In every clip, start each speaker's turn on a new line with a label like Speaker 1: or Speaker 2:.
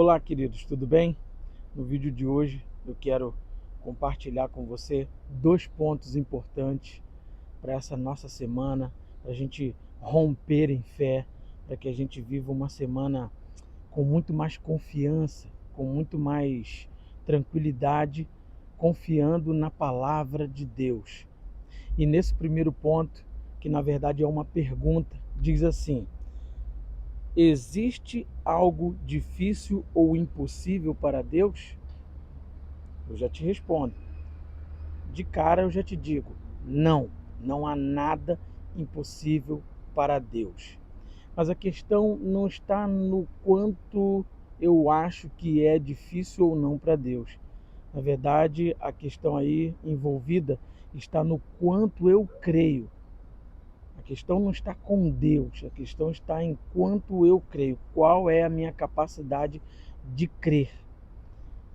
Speaker 1: Olá, queridos, tudo bem? No vídeo de hoje eu quero compartilhar com você 2 pontos importantes para essa nossa semana, para a gente romper em fé, para que a gente viva uma semana com muito mais confiança, com muito mais tranquilidade, confiando na palavra de Deus. E nesse primeiro ponto, que na verdade é uma pergunta, diz assim: existe algo difícil ou impossível para Deus? Eu já te respondo. De cara eu já te digo: não, não há nada impossível para Deus. Mas a questão não está no quanto eu acho que é difícil ou não para Deus. Na verdade, a questão aí envolvida está no quanto eu creio. A questão não está com Deus, a questão está em quanto eu creio, qual é a minha capacidade de crer.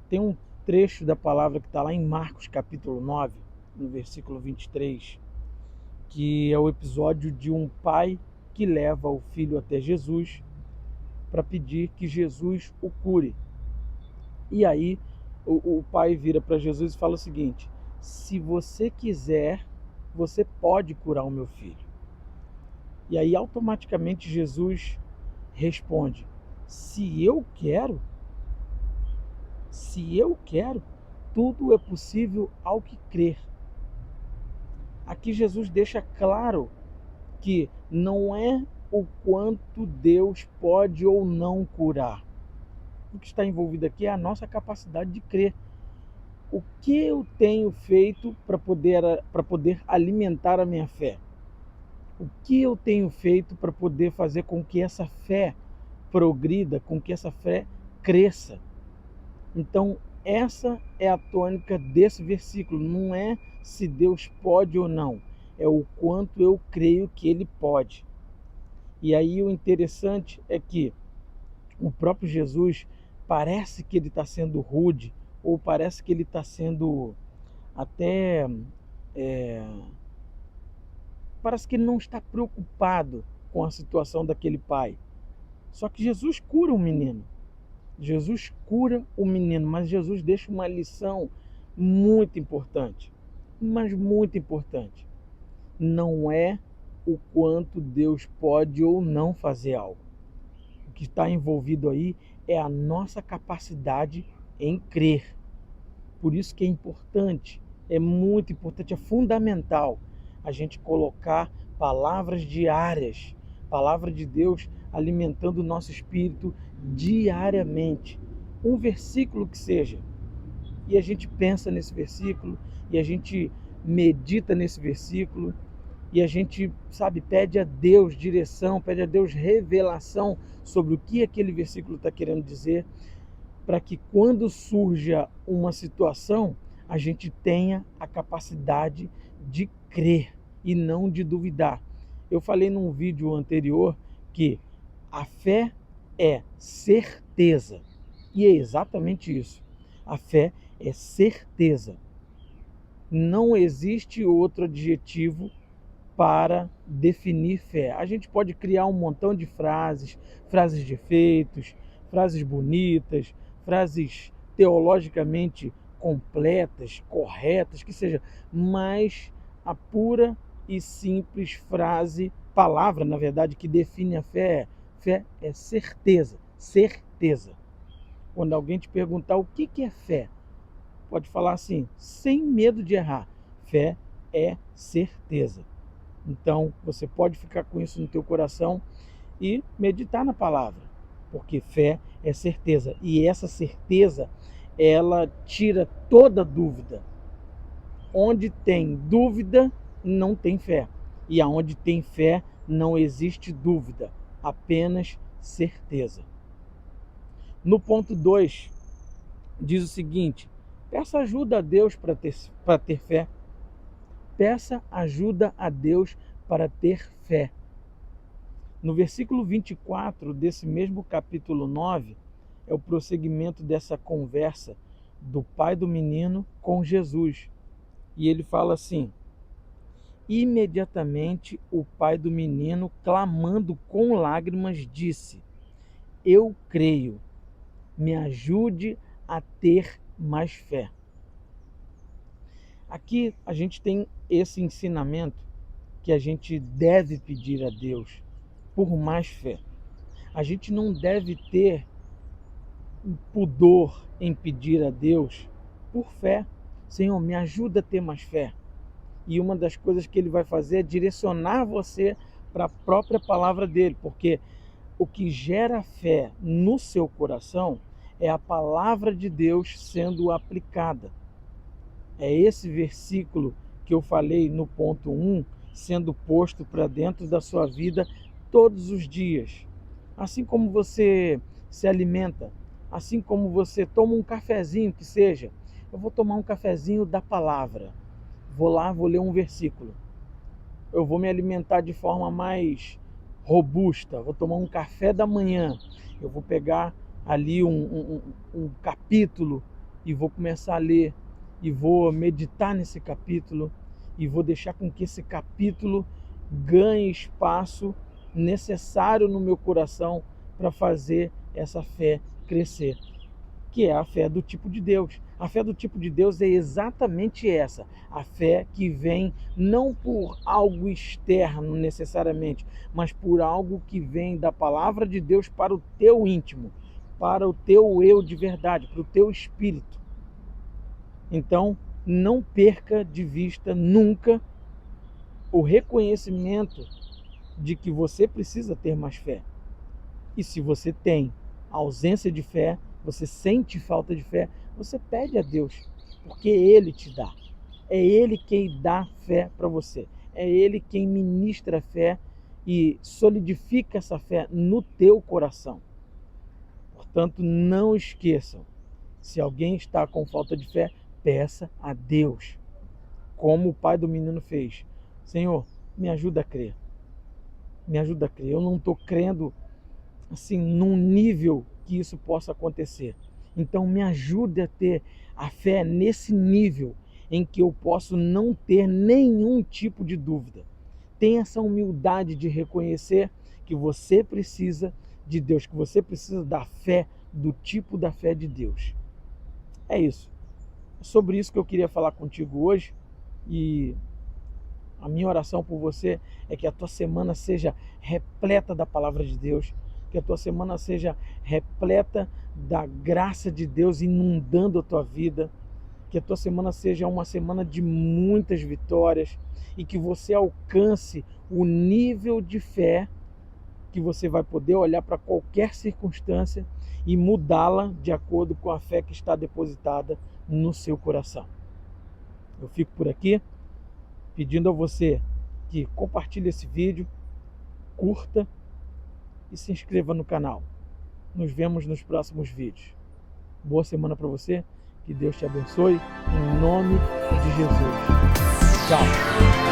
Speaker 1: Tem um trecho da palavra que está lá em Marcos capítulo 9, no versículo 23, que é o episódio de um pai que leva o filho até Jesus para pedir que Jesus o cure. E aí o pai vira para Jesus e fala o seguinte: se você quiser, você pode curar o meu filho. E aí automaticamente Jesus responde: se eu quero, tudo é possível ao que crer. Aqui Jesus deixa claro que não é o quanto Deus pode ou não curar. O que está envolvido aqui é a nossa capacidade de crer. O que eu tenho feito para poder alimentar a minha fé? O que eu tenho feito para poder fazer com que essa fé progrida, com que essa fé cresça? Então, essa é a tônica desse versículo. Não é se Deus pode ou não, é o quanto eu creio que Ele pode. E aí o interessante é que o próprio Jesus parece que ele está sendo rude, ou parece que ele está sendo até... é, parece que ele não está preocupado com a situação daquele pai. Só que Jesus cura o menino. Jesus cura o menino, mas Jesus deixa uma lição muito importante, mas muito importante. Não é o quanto Deus pode ou não fazer algo. O que está envolvido aí é a nossa capacidade em crer. Por isso que é importante, é muito importante, é fundamental a gente colocar palavras diárias, palavra de Deus alimentando o nosso espírito diariamente. Um versículo que seja. E a gente pensa nesse versículo, e a gente medita nesse versículo, e a gente, sabe, pede a Deus direção, pede a Deus revelação sobre o que aquele versículo está querendo dizer, para que quando surja uma situação, a gente tenha a capacidade de crer e não de duvidar. Eu falei num vídeo anterior que a fé é certeza, e é exatamente isso. A fé é certeza. Não existe outro adjetivo para definir fé. A gente pode criar um montão de frases, frases de efeitos, frases bonitas, frases teologicamente completas, corretas, que seja, mas a pura e simples frase, palavra, na verdade, que define a fé é certeza, certeza. Quando alguém te perguntar o que é fé, pode falar assim, sem medo de errar: fé é certeza. Então, você pode ficar com isso no teu coração e meditar na palavra, porque fé é certeza. E essa certeza, ela tira toda dúvida. Onde tem dúvida, não tem fé. E aonde tem fé, não existe dúvida, apenas certeza. No ponto 2, diz o seguinte: peça ajuda a Deus para ter fé. Peça ajuda a Deus para ter fé. No versículo 24 desse mesmo capítulo 9, é o prosseguimento dessa conversa do pai do menino com Jesus. E ele fala assim: imediatamente o pai do menino, clamando com lágrimas, disse: eu creio, me ajude a ter mais fé. Aqui a gente tem esse ensinamento que a gente deve pedir a Deus por mais fé. A gente não deve ter pudor em pedir a Deus por fé. Senhor, me ajuda a ter mais fé. E uma das coisas que Ele vai fazer é direcionar você para a própria palavra dele, porque o que gera fé no seu coração é a palavra de Deus sendo aplicada. É esse versículo que eu falei no ponto 1, sendo posto para dentro da sua vida todos os dias. Assim como você se alimenta, assim como você toma um cafezinho que seja, eu vou tomar um cafezinho da palavra. Vou lá, vou ler um versículo. Eu vou me alimentar de forma mais robusta, vou tomar um café da manhã. Eu vou pegar ali um capítulo e vou começar a ler. E vou meditar nesse capítulo e vou deixar com que esse capítulo ganhe espaço necessário no meu coração para fazer essa fé crescer, que é a fé do tipo de Deus. A fé do tipo de Deus é exatamente essa, a fé que vem não por algo externo necessariamente, mas por algo que vem da palavra de Deus para o teu íntimo, para o teu eu de verdade, para o teu espírito. Então, não perca de vista nunca o reconhecimento de que você precisa ter mais fé. E se você tem ausência de fé, você sente falta de fé, você pede a Deus, porque Ele te dá. É Ele quem dá fé para você. É Ele quem ministra a fé e solidifica essa fé no teu coração. Portanto, não esqueçam, se alguém está com falta de fé, peça a Deus, como o pai do menino fez. Senhor, me ajuda a crer. Me ajuda a crer. Eu não estou crendo assim num nível que isso possa acontecer. Então me ajude a ter a fé nesse nível em que eu posso não ter nenhum tipo de dúvida. Tenha essa humildade de reconhecer que você precisa de Deus, que você precisa da fé, do tipo da fé de Deus. É isso. Sobre isso que eu queria falar contigo hoje, e a minha oração por você é que a tua semana seja repleta da palavra de Deus, que a tua semana seja repleta da graça de Deus inundando a tua vida, que a tua semana seja uma semana de muitas vitórias e que você alcance o nível de fé que você vai poder olhar para qualquer circunstância e mudá-la de acordo com a fé que está depositada no seu coração. Eu fico por aqui pedindo a você que compartilhe esse vídeo, curta e se inscreva no canal. Nos vemos nos próximos vídeos. Boa semana para você, que Deus te abençoe, em nome de Jesus. Tchau!